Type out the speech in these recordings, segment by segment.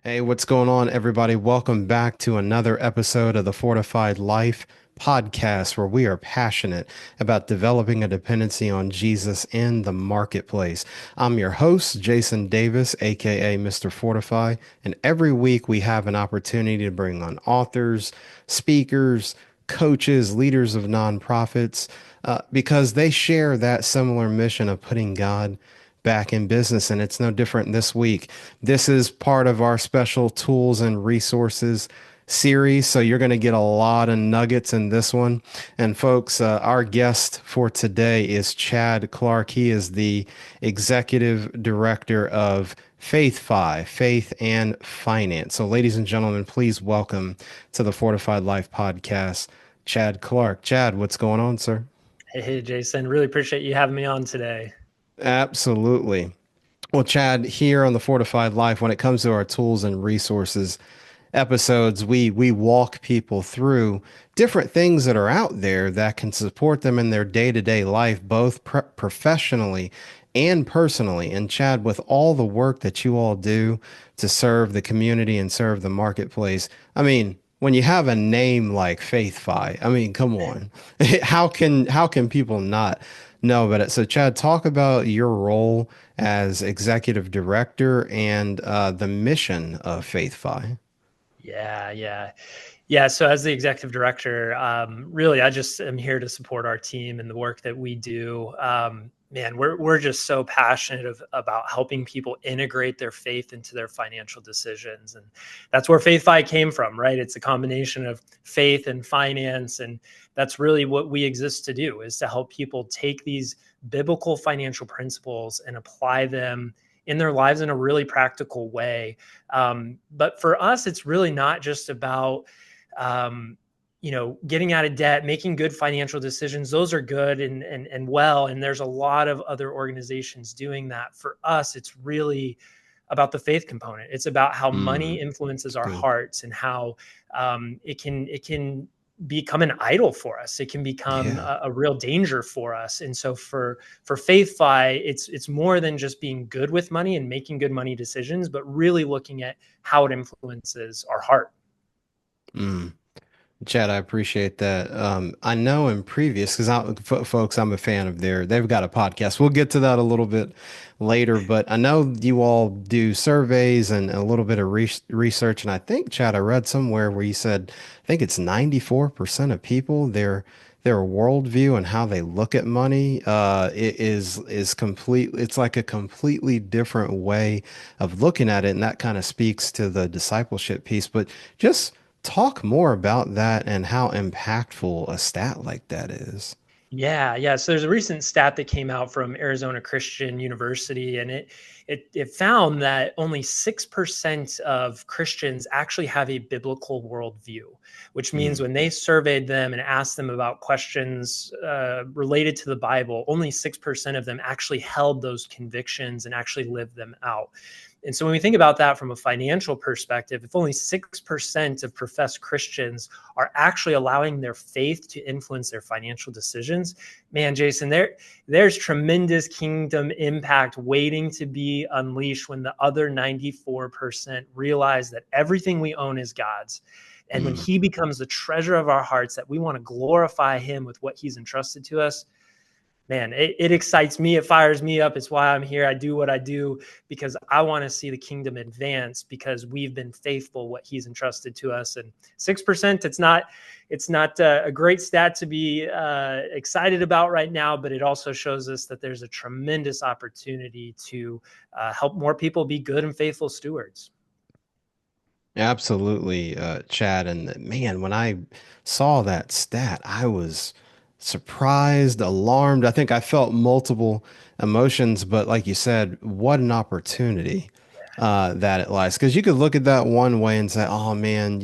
Hey, what's going on, everybody? Welcome back to another episode of the Fortified Life podcast, where we are passionate about developing a dependency on Jesus in the marketplace. I'm your host, Jason Davis, aka Mr. Fortify, and every week we have an opportunity to bring on authors, speakers, coaches, leaders of nonprofits, because they share that similar mission of putting God back in business, and it's no different this week. This is part of our special tools and resources series, so you're going to get a lot of nuggets in this one. And folks, our guest for today is Chad Clark. He is the executive director of FaithFI, Faith and Finance. So, ladies and gentlemen, please welcome to the Fortified Life podcast, Chad Clark. Chad, what's going on, sir? Hey, Jason, really appreciate you having me on today. Absolutely. Well, Chad, here on the Fortified Life, when it comes to our tools and resources episodes, we walk people through different things that are out there that can support them in their day-to-day life, both professionally and personally. And Chad, with all the work that you all do to serve the community and serve the marketplace, I mean, when you have a name like FaithFi, I mean, come on, how can people not know about it? So, Chad, talk about your role as executive director and the mission of FaithFi. Yeah. So as the executive director, really, I just am here to support our team and the work that we do. Man, we're just so passionate about helping people integrate their faith into their financial decisions, and that's where FaithFi came from, right? It's a combination of faith and finance, and that's really what we exist to do: is to help people take these biblical financial principles and apply them in their lives in a really practical way. But for us, it's really not just about getting out of debt, making good financial decisions. Those are good and well, and there's a lot of other organizations doing that. For us, it's really about the faith component. It's about how money Mm, influences our good. hearts and how it can become an idol for us. It can become Yeah. a real danger for us. And so for FaithFi, it's more than just being good with money and making good money decisions, but really looking at how it influences our heart. Mm. Chad, I appreciate that. I know in previous, because folks, I'm a fan of they've got a podcast. We'll get to that a little bit later, but I know you all do surveys and a little bit of research. And I think, Chad, I read somewhere where you said, I think it's 94% of people, their worldview and how they look at money, is complete. It's like a completely different way of looking at it. And that kind of speaks to the discipleship piece, but just talk more about that and how impactful a stat like that is. Yeah. So there's a recent stat that came out from Arizona Christian University, and it found that only 6% of Christians actually have a biblical worldview, which means Mm, when they surveyed them and asked them about questions related to the Bible, only 6% of them actually held those convictions and actually lived them out. And so when we think about that from a financial perspective, if only 6% of professed Christians are actually allowing their faith to influence their financial decisions, man, Jason, there's tremendous kingdom impact waiting to be unleashed when the other 94% realize that everything we own is God's. And when mm. he becomes the treasure of our hearts, that we want to glorify him with what he's entrusted to us, man, it excites me. It fires me up. It's why I'm here. I do what I do because I want to see the kingdom advance because we've been faithful what he's entrusted to us. And 6%, it's not a great stat to be excited about right now, but it also shows us that there's a tremendous opportunity to help more people be good and faithful stewards. Absolutely, Chad. And man, when I saw that stat, I was surprised, alarmed. I think I felt multiple emotions, but like you said, what an opportunity that it lies. Because you could look at that one way and say, oh man,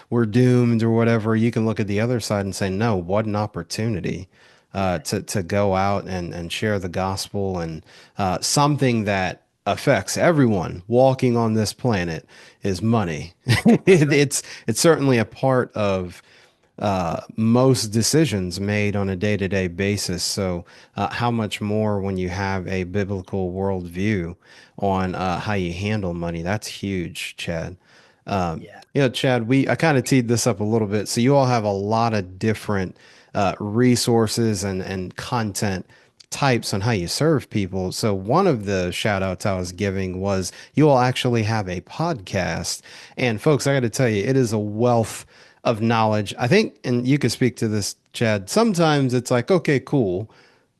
we're doomed or whatever. You can look at the other side and say, no, what an opportunity. Yeah. To go out and share the gospel and something that affects everyone walking on this planet is money. That's right. It's certainly a part of most decisions made on a day-to-day basis. So, how much more when you have a biblical worldview on how you handle money? That's huge, Chad. Yeah. Chad, I kind of teed this up a little bit. So you all have a lot of different resources and content types on how you serve people. So one of the shout outs I was giving was you all actually have a podcast. And folks, I got to tell you, it is a wealth of knowledge. I think, and you could speak to this, Chad, sometimes it's like, okay, cool,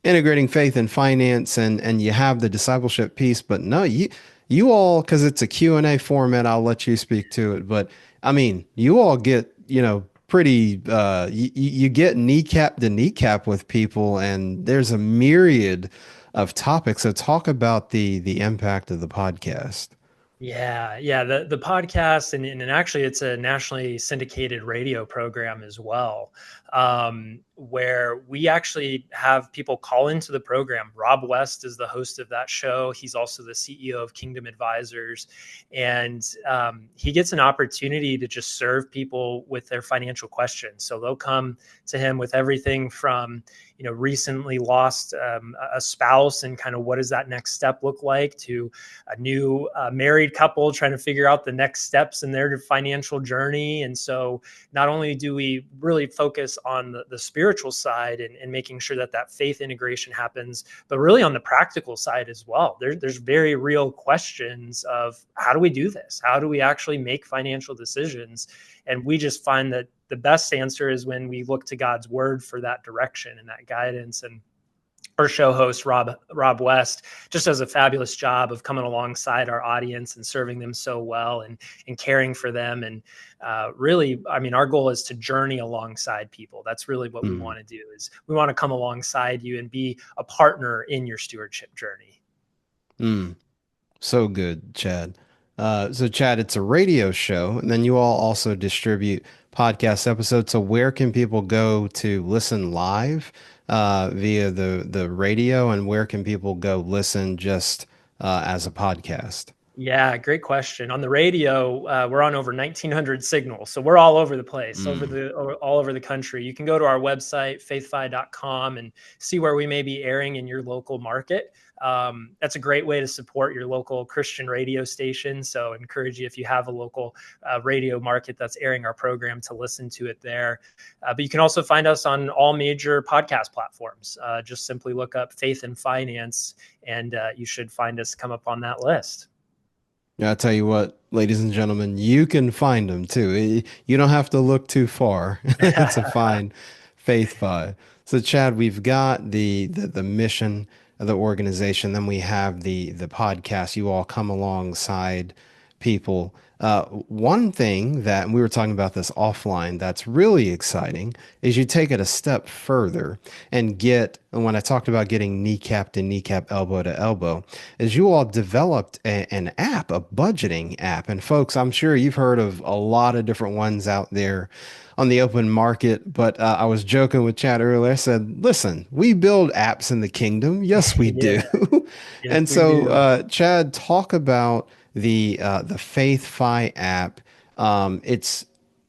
integrating faith and finance and you have the discipleship piece, but no, you all, because it's a Q&A format, I'll let you speak to it. But I mean, you all get, pretty you get kneecap to kneecap with people, and there's a myriad of topics. So talk about the impact of the podcast. Yeah, yeah. The podcast and actually it's a nationally syndicated radio program as well, where we actually have people call into the program. Rob West is the host of that show. He's also the CEO of Kingdom Advisors, and he gets an opportunity to just serve people with their financial questions. So they'll come to him with everything from recently lost a spouse and kind of what does that next step look like, to a new married couple trying to figure out the next steps in their financial journey. And so not only do we really focus on the spiritual side and making sure that faith integration happens, but really on the practical side as well. There's very real questions of how do we do this? How do we actually make financial decisions? And we just find that the best answer is when we look to God's word for that direction and that guidance. And our show host, Rob West, just does a fabulous job of coming alongside our audience and serving them so well and caring for them. And really, I mean, our goal is to journey alongside people. That's really what we Mm, want to do, is we want to come alongside you and be a partner in your stewardship journey. mm. So good, Chad. So Chad, it's a radio show, and then you all also distribute podcast episodes. So where can people go to listen live via the radio, and where can people go listen just as a podcast? Yeah, great question. On the radio, we're on over 1,900 signals, so we're all over the place, Mm, all over the country. You can go to our website, faithfi.com, and see where we may be airing in your local market. That's a great way to support your local Christian radio station. So, I encourage you, if you have a local radio market that's airing our program, to listen to it there. But you can also find us on all major podcast platforms. Just simply look up Faith and Finance, and you should find us come up on that list. Yeah, I tell you what, ladies and gentlemen, you can find them too. You don't have to look too far to find FaithFi. So, Chad, we've got the mission of the organization. Then we have the podcast. You all come alongside people. One thing that, and we were talking about this offline, that's really exciting is you take it a step further and and when I talked about getting kneecap to kneecap, elbow to elbow, is you all developed an app, a budgeting app. And folks, I'm sure you've heard of a lot of different ones out there on the open market, but I was joking with Chad earlier. I said, listen, we build apps in the kingdom. Yes, we Yeah, do. yes, And we so, do. Chad, talk about the FaithFi app, its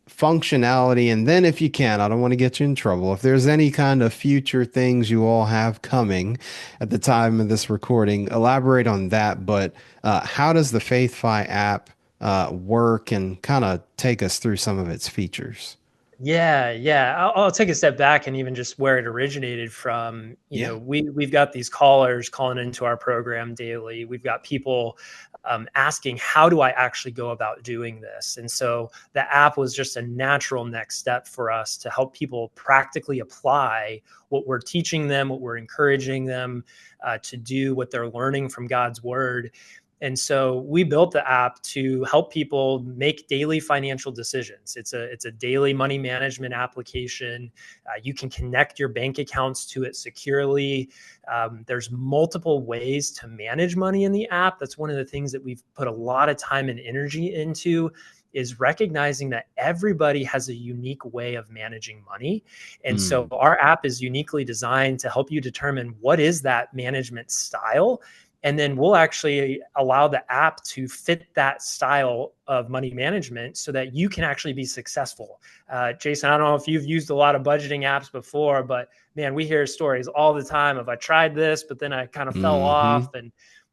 functionality, and then if you can, I don't want to get you in trouble. If there's any kind of future things you all have coming at the time of this recording, elaborate on that. But how does the FaithFi app work, and kind of take us through some of its features? Yeah, yeah. I'll take a step back and even just where it originated from. Yeah. We've got these callers calling into our program daily. We've got people asking, how do I actually go about doing this? And so the app was just a natural next step for us to help people practically apply what we're teaching them, what we're encouraging them to do, what they're learning from God's word. And so we built the app to help people make daily financial decisions. It's a daily money management application. You can connect your bank accounts to it securely. There's multiple ways to manage money in the app. That's one of the things that we've put a lot of time and energy into, is recognizing that everybody has a unique way of managing money. And so Mm, our app is uniquely designed to help you determine what is that management style, And then we'll actually allow the app to fit that style of money management so that you can actually be successful. Jason, I don't know if you've used a lot of budgeting apps before, but man, we hear stories all the time of I tried this, but then I kind of fell Mm-hmm. off. And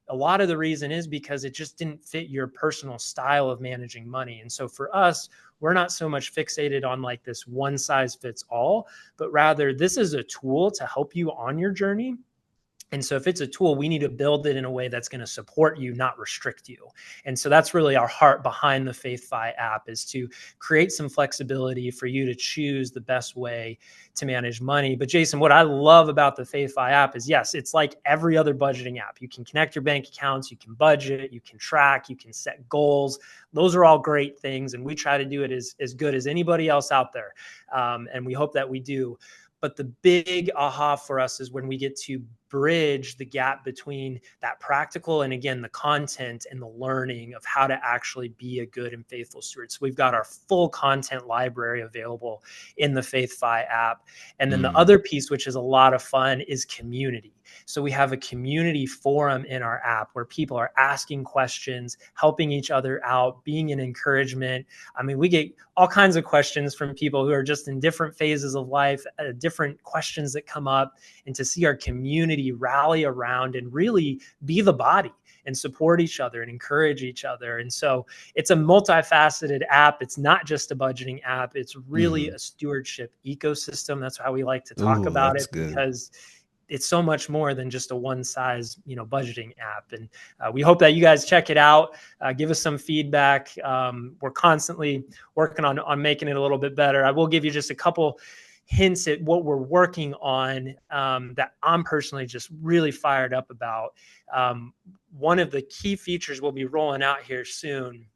a lot of the reason is because it just didn't fit your personal style of managing money. And so for us, we're not so much fixated on like this one size fits all, but rather this is a tool to help you on your journey. And so if it's a tool, we need to build it in a way that's going to support you, not restrict you. And so that's really our heart behind the FaithFI app, is to create some flexibility for you to choose the best way to manage money. But Jason, what I love about the FaithFI app is, yes, it's like every other budgeting app. You can connect your bank accounts, you can budget, you can track, you can set goals. Those are all great things. And we try to do it as good as anybody else out there. And we hope that we do. But the big aha for us is when we get to bridge the gap between that practical and, again, the content and the learning of how to actually be a good and faithful steward. So we've got our full content library available in the FaithFi app. And then the other piece, which is a lot of fun, is community. So we have a community forum in our app where people are asking questions, helping each other out, being an encouragement. I mean, we get all kinds of questions from people who are just in different phases of life, different questions that come up, and to see our community rally around and really be the body and support each other and encourage each other. And so it's a multifaceted app. It's not just a budgeting app. It's really a stewardship ecosystem. That's how we like to talk Ooh, about that's it, good. because it's so much more than just a one size, budgeting app. And we hope that you guys check it out. Give us some feedback. We're constantly working on making it a little bit better. I will give you just a couple hints at what we're working on that I'm personally just really fired up about. One of the key features we'll be rolling out here soon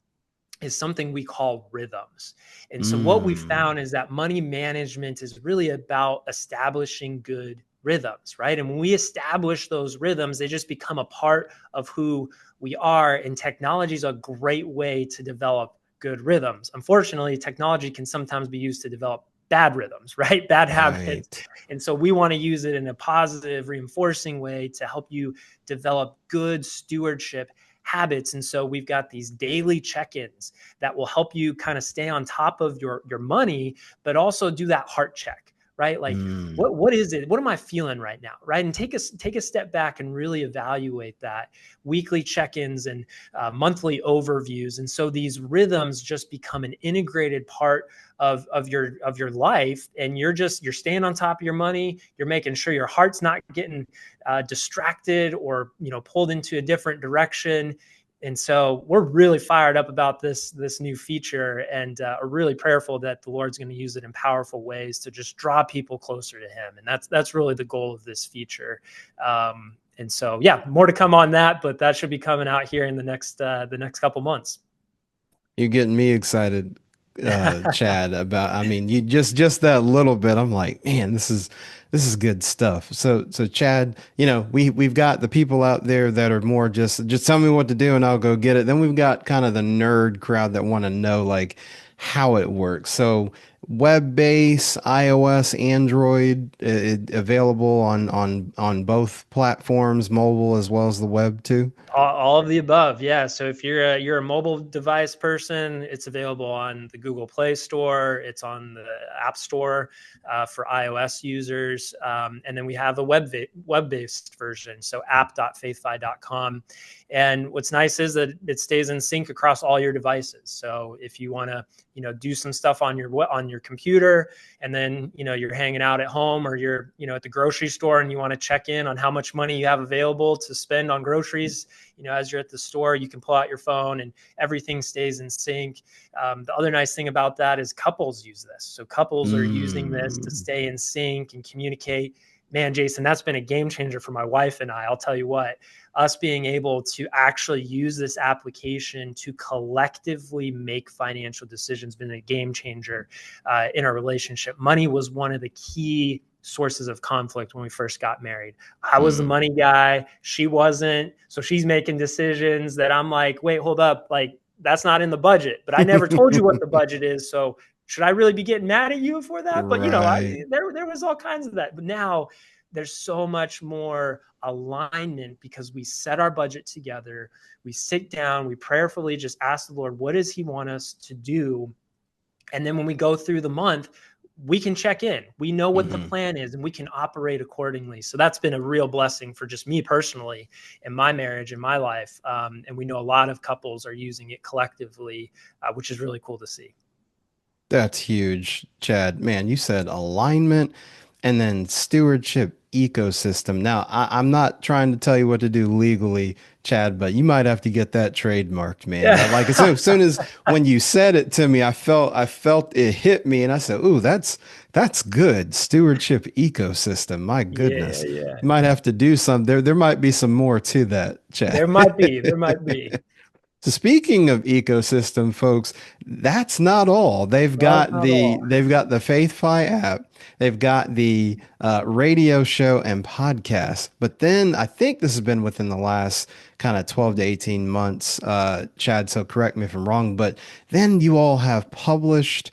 is something we call rhythms. And so what we found is that money management is really about establishing good rhythms, right? And when we establish those rhythms, they just become a part of who we are. And technology is a great way to develop good rhythms. Unfortunately, technology can sometimes be used to develop bad rhythms, right? Bad habits. Right. And so we want to use it in a positive, reinforcing way to help you develop good stewardship habits. And so we've got these daily check-ins that will help you kind of stay on top of your money, but also do that heart check, right? Like, what is it? What am I feeling right now, right? And take a step back and really evaluate that. Weekly check-ins and monthly overviews. And so these rhythms just become an integrated part of your life, and you're staying on top of your money. You're making sure your heart's not getting distracted or pulled into a different direction. And so we're really fired up about this new feature, and are really prayerful that the Lord's going to use it in powerful ways to just draw people closer to Him. And that's really the goal of this feature. And so, yeah, more to come on that, but that should be coming out here in the next couple months. You're getting me excited, Chad, about, I mean, you just that little bit. I'm like, man, this is good stuff. So Chad, we've got the people out there that are more just tell me what to do and I'll go get it. Then we've got kind of the nerd crowd that want to know like how it works. So web-based, iOS, Android, available on both platforms, mobile as well as the web too. All of the above, yeah. So if you're a mobile device person, it's available on the Google Play Store. It's on the App Store for iOS users, and then we have a web-based version. So app.faithfi.com. And what's nice is that it stays in sync across all your devices. So if you want to, do some stuff on your computer, and then you're hanging out at home, or you're at the grocery store and you want to check in on how much money you have available to spend on groceries, as you're at the store, you can pull out your phone and everything stays in sync. The other nice thing about that is couples use this. So couples are using this to stay in sync and communicate. Man, Jason, that's been a game changer for my wife and I. I'll tell you what, us being able to actually use this application to collectively make financial decisions has been a game changer in our relationship. Money was one of the key sources of conflict when we first got married. I was the money guy. She wasn't. So she's making decisions that I'm like, wait, hold up. Like, that's not in the budget, but I never told you what the budget is. So should I really be getting mad at you for that? But Right. there was all kinds of that. But now there's so much more alignment because we set our budget together. We sit down, we prayerfully just ask the Lord, what does he want us to do? And then when we go through the month, we can check in. We know what the plan is and we can operate accordingly. So that's been a real blessing for just me personally in my marriage, in my life. And we know a lot of couples are using it collectively, which is really cool to see. That's huge, Chad. Man, you said alignment and then stewardship ecosystem. Now, I'm not trying to tell you what to do legally, Chad, but you might have to get that trademarked, man. That, like, Yeah. as soon as when you said it to me, I felt it hit me, and I said, "Ooh, that's good." Stewardship ecosystem. My Yeah. goodness, Yeah. you might have to do some. There might be some more to that, Chad. There might be. There might be. So speaking of ecosystem, folks, that's not all. Not all. They've got the FaithFi app, they've got the radio show and podcast. But then I think this has been within the last kind of 12 to 18 months, Chad. So correct me if I'm wrong. But then you all have published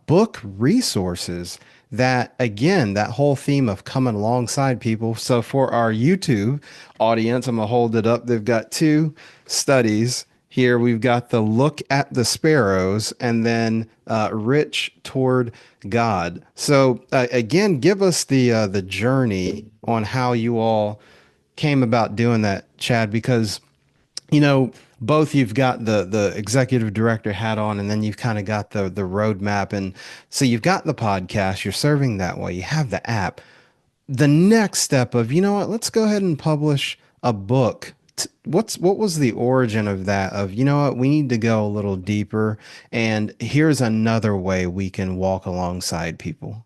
book resources that, again, that whole theme of coming alongside people. So for our YouTube audience, I'm gonna hold it up. They've got two studies here. We've got the Look at the Sparrows and then Rich Toward God. So again, give us the journey on how you all came about doing that, Chad, because both you've got the executive director hat on, and then you've kind of got the roadmap, and so you've got the podcast, you're serving that way, you have the app. The next step of, you know what, let's go ahead and publish a book. What was the origin of that? Of, you know what, we need to go a little deeper, and here's another way we can walk alongside people.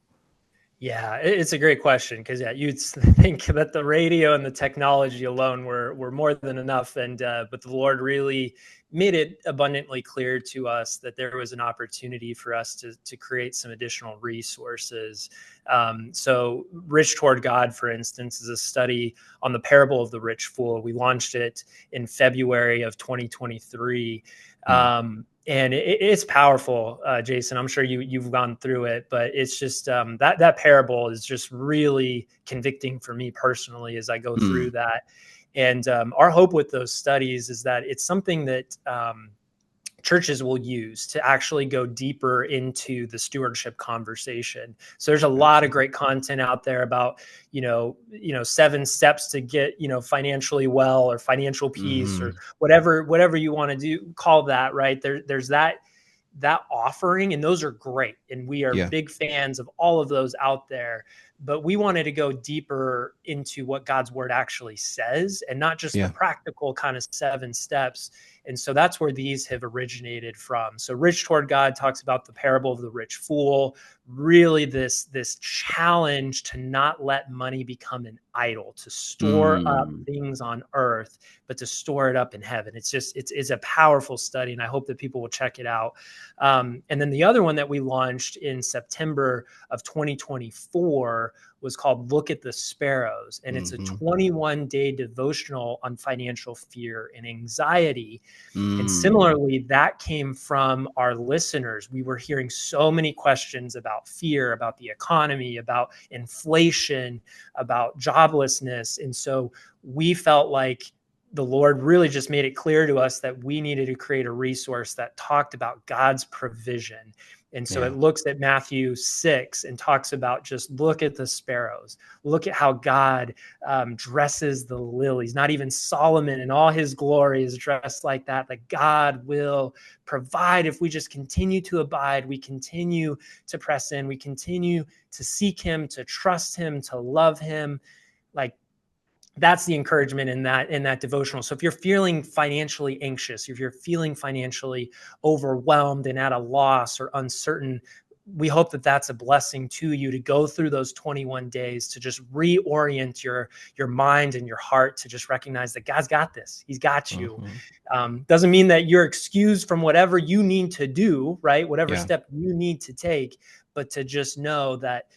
Yeah, it's a great question because you'd think that the radio and the technology alone were more than enough, and but the Lord really made it abundantly clear to us that there was an opportunity for us to create some additional resources. So, Rich Toward God, for instance, is a study on the parable of the rich fool. We launched it in February of 2023. Mm, And it's powerful, Jason. I'm sure you've gone through it, but it's just that parable is just really convicting for me personally as I go through mm, that. And our hope with those studies is that it's something that churches will use to actually go deeper into the stewardship conversation. So there's a lot of gotcha. great content out there about, 7 steps to get, financially well or financial peace or Hmm. whatever you want to do, call that, right? There's that offering, and those are great. And we are Yeah, big fans of all of those out there. But we wanted to go deeper into what God's word actually says and not just the yeah. practical kind of 7 steps. And so that's where these have originated from. So Rich Toward God talks about the parable of the rich fool, really this challenge to not let money become an idol, to store up Mm, things on earth, but to store it up in heaven. It's a powerful study, and I hope that people will check it out. And then the other one that we launched in September of 2024 was called Look at the Sparrows. And it's a mm-hmm, 21-day devotional on financial fear and anxiety. And mm, similarly, that came from our listeners. We were hearing so many questions about fear, about the economy, about inflation, about joblessness. And so we felt like the Lord really just made it clear to us that we needed to create a resource that talked about God's provision. And so yeah. it looks at Matthew 6 and talks about just look at the sparrows, look at how God dresses the lilies. Not even Solomon in all his glory is dressed like that. That God will provide if we just continue to abide, we continue to press in, we continue to seek him, to trust him, to love him. Like, that's the encouragement in that devotional. So if you're feeling financially anxious, if you're feeling financially overwhelmed and at a loss or uncertain, we hope that that's a blessing to you to go through those 21 days to just reorient your mind and your heart to just recognize that God's got this. He's got you. Mm-hmm. Doesn't mean that you're excused from whatever you need to do, right? Whatever Yeah. step you need to take, but to just know that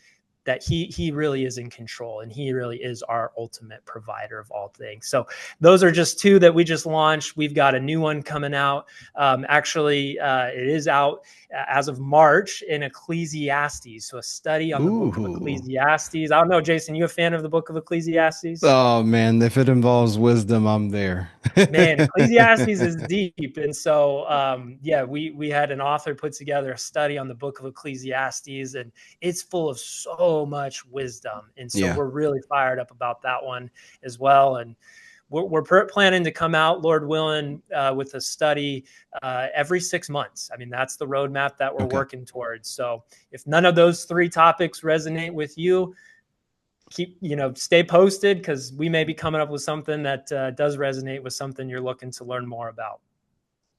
that he really is in control, and he really is our ultimate provider of all things. So those are just two that we just launched. We've got a new one coming out. It is out as of March in Ecclesiastes. So a study on the book of Ooh. Ecclesiastes. I don't know, Jason, you a fan of the book of Ecclesiastes? Oh man, if it involves wisdom, I'm there. Man, Ecclesiastes is deep. And so, yeah, we had an author put together a study on the book of Ecclesiastes, and it's full of so much wisdom. And so Yeah. we're really fired up about that one as well. And we're planning to come out, Lord willing, with a study every 6 months. I mean, that's the roadmap that we're Okay. working towards. So if none of those three topics resonate with you, stay posted, because we may be coming up with something that does resonate with something you're looking to learn more about.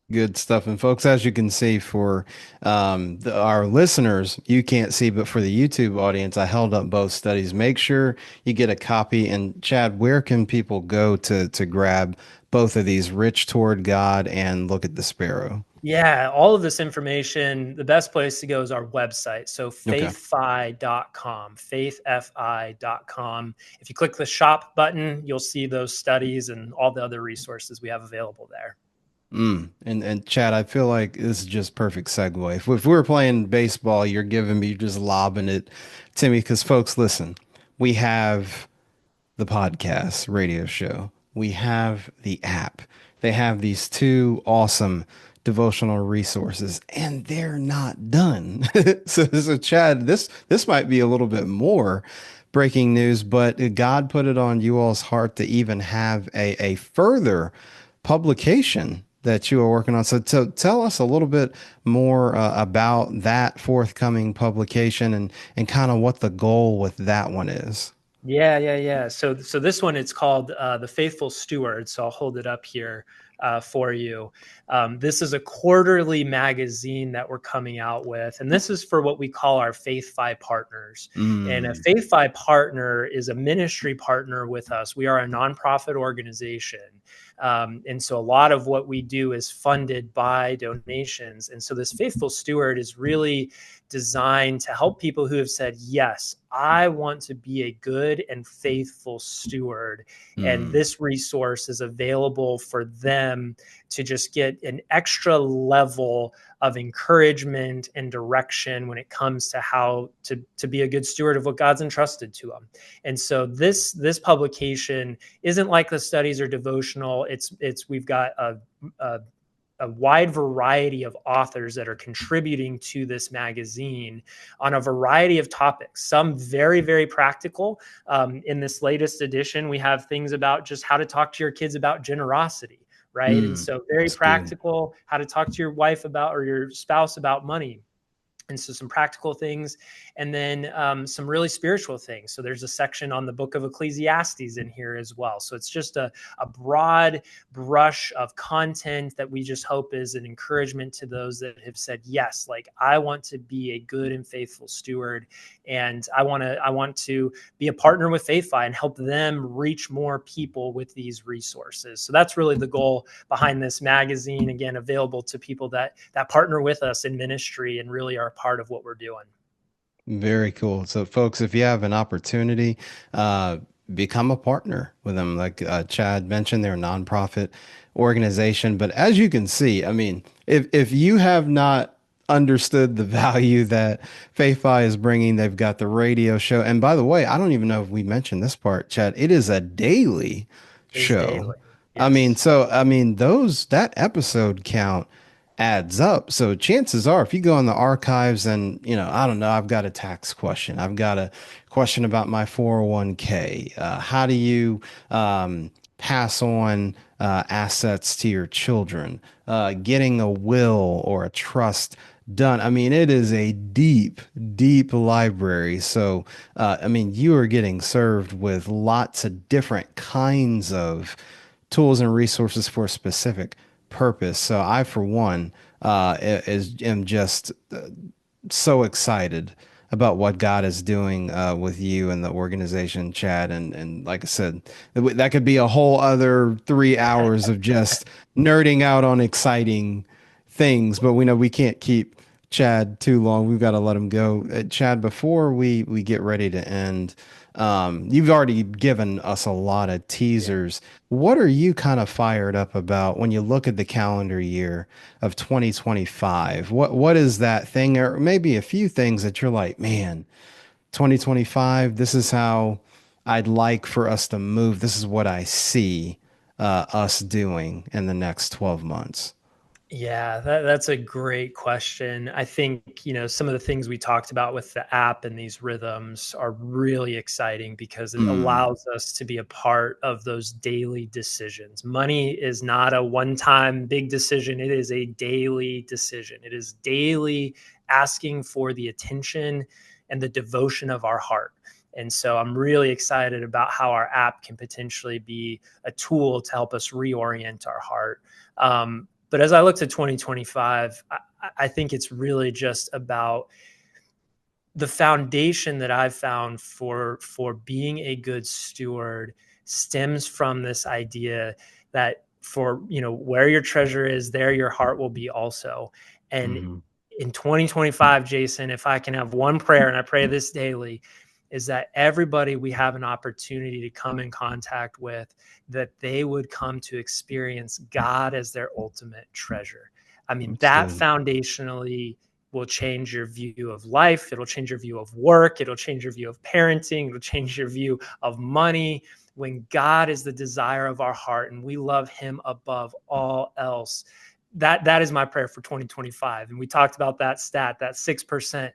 Good stuff. And folks, as you can see for our listeners, you can't see, but for the YouTube audience, I held up both studies. Make sure you get a copy. And Chad, where can people go to grab both of these, Rich Toward God and Look at the Sparrow? Yeah, all of this information, the best place to go is our website. So Okay. faithfi.com, faithfi.com. If you click the shop button, you'll see those studies and all the other resources we have available there. And Chad, I feel like this is just perfect segue. If we were playing baseball, you're giving me, you're just lobbing it to me. Because folks, listen, we have the podcast radio show. We have the app. They have these two awesome devotional resources, and they're not done. So Chad, this might be a little bit more breaking news, but God put it on you all's heart to even have a further publication that you are working on. So tell us a little bit more about that forthcoming publication and kind of what the goal with that one is. Yeah. So this one, it's called The Faithful Steward. So I'll hold it up here for you. This is a quarterly magazine that we're coming out with, and this is for what we call our FaithFI partners. And a Mm, FaithFI partner is a ministry partner with us. We are a nonprofit organization. And so a lot of what we do is funded by donations. And so this Faithful Steward is really designed to help people who have said, yes, I want to be a good and faithful steward. And mm, this resource is available for them to just get an extra level of encouragement and direction when it comes to how to be a good steward of what God's entrusted to them. And so this publication isn't like the studies or devotional. We've got a wide variety of authors that are contributing to this magazine on a variety of topics, some very, very practical. In this latest edition, we have things about just how to talk to your kids about generosity, right? And so very that's good. practical, how to talk to your wife about, or your spouse about money. And so some practical things, and then some really spiritual things. So there's a section on the book of Ecclesiastes in here as well. So it's just a broad brush of content that we just hope is an encouragement to those that have said, yes, like I want to be a good and faithful steward. And I want to be a partner with FaithFi and help them reach more people with these resources. So that's really the goal behind this magazine. Again, available to people that partner with us in ministry and really are part of what we're doing. Very cool. So, folks, if you have an opportunity, become a partner with them. Like Chad mentioned, they're a nonprofit organization. But as you can see, I mean, if you have not understood the value that FaithFi is bringing, they've got the radio show. And by the way, I don't even know if we mentioned this part, Chad. It is a daily Is show. daily. Yes. I mean, that episode count adds up. So chances are, if you go in the archives and, I don't know, I've got a tax question. I've got a question about my 401k. How do you pass on assets to your children? Getting a will or a trust done. I mean, it is a deep, deep library. So, I mean, you are getting served with lots of different kinds of tools and resources for a specific purpose. So I, for one, am just so excited about what God is doing with you and the organization, Chad. And like I said, that could be a whole other 3 hours of just nerding out on exciting things. But we know we can't keep Chad too long. We've got to let him go. Chad, before we get ready to end, you've already given us a lot of Yeah. teasers. What are you kind of fired up about when you look at the calendar year of 2025? What is that thing, or maybe a few things that you're like, man, 2025, this is how I'd like for us to move. This is what I see us doing in the next 12 months. Yeah, that's a great question. I think, some of the things we talked about with the app and these rhythms are really exciting because it Mm, allows us to be a part of those daily decisions. Money is not a one-time big decision, it is a daily decision. It is daily asking for the attention and the devotion of our heart. And so I'm really excited about how our app can potentially be a tool to help us reorient our heart. But as I look to 2025, I think it's really just about the foundation that I've found for being a good steward stems from this idea that for where your treasure is, there your heart will be also. And hmm. in 2025, Jason, if I can have one prayer, and I pray this daily, is that everybody we have an opportunity to come in contact with, that they would come to experience God as their ultimate treasure. I mean, That's that good. foundationally will change your view of life. It'll change your view of work. It'll change your view of parenting. It'll change your view of money. When God is the desire of our heart and we love him above all else, that is my prayer for 2025. And we talked about that stat, that 6%.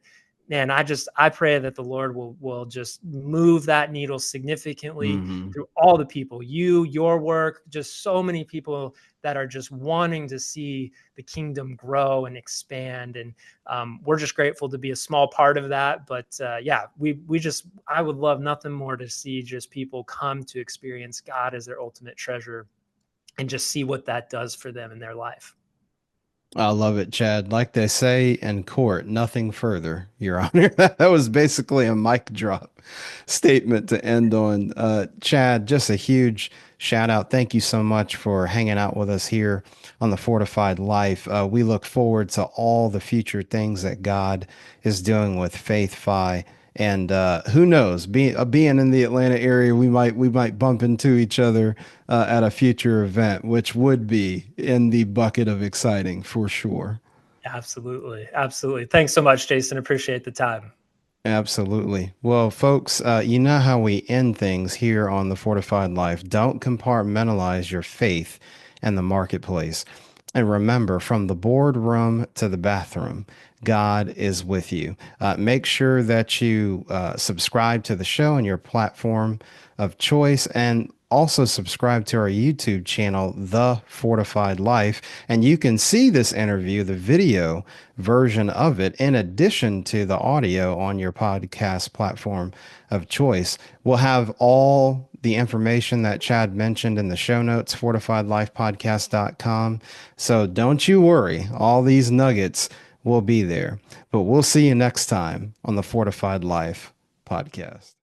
Man, I pray that the Lord will just move that needle significantly Hmm. through all the people, your work, just so many people that are just wanting to see the kingdom grow and expand. And we're just grateful to be a small part of that. But yeah, we just I would love nothing more to see just people come to experience God as their ultimate treasure and just see what that does for them in their life. I love it, Chad. Like they say in court, nothing further, Your Honor. That was basically a mic drop statement to end on. Chad, just a huge shout out. Thank you so much for hanging out with us here on the Fortified Life. We look forward to all the future things that God is doing with FaithFI. And who knows? Being in the Atlanta area, we might bump into each other at a future event, which would be in the bucket of exciting for sure. Absolutely. Absolutely. Thanks so much, Jason. Appreciate the time. Absolutely. Well, folks, you know how we end things here on The Fortified Life. Don't compartmentalize your faith and the marketplace. And remember, from the boardroom to the bathroom, God is with you. Make sure that you subscribe to the show on your platform of choice and also subscribe to our YouTube channel, The Fortified Life. And you can see this interview, the video version of it, in addition to the audio on your podcast platform of choice. We'll have all the information that Chad mentioned in the show notes, fortifiedlifepodcast.com. So don't you worry, all these nuggets will be there. But we'll see you next time on the Fortified Life podcast.